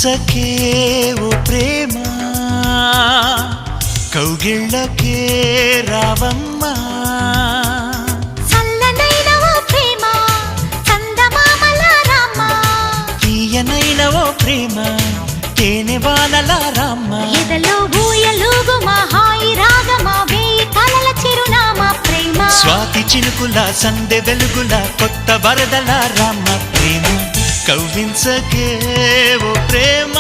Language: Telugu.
కవ్వించకే ఓ ప్రేమ కౌగిళ్ళకే రావమ్మా చల్లనైన ఓ ప్రేమ చందమామల రామ తీయనైన ఓ ప్రేమ తేనె వానల రామ ఎదలో ఊయలుగు మా హాయి రాగమా వేయి కలల చిరునామా ప్రేమ స్వాతి చినుకుల సందె వెలుగుల కొత్త వరదల రామ ప్రేమ కవ్వించకే ఓ ప్రేమ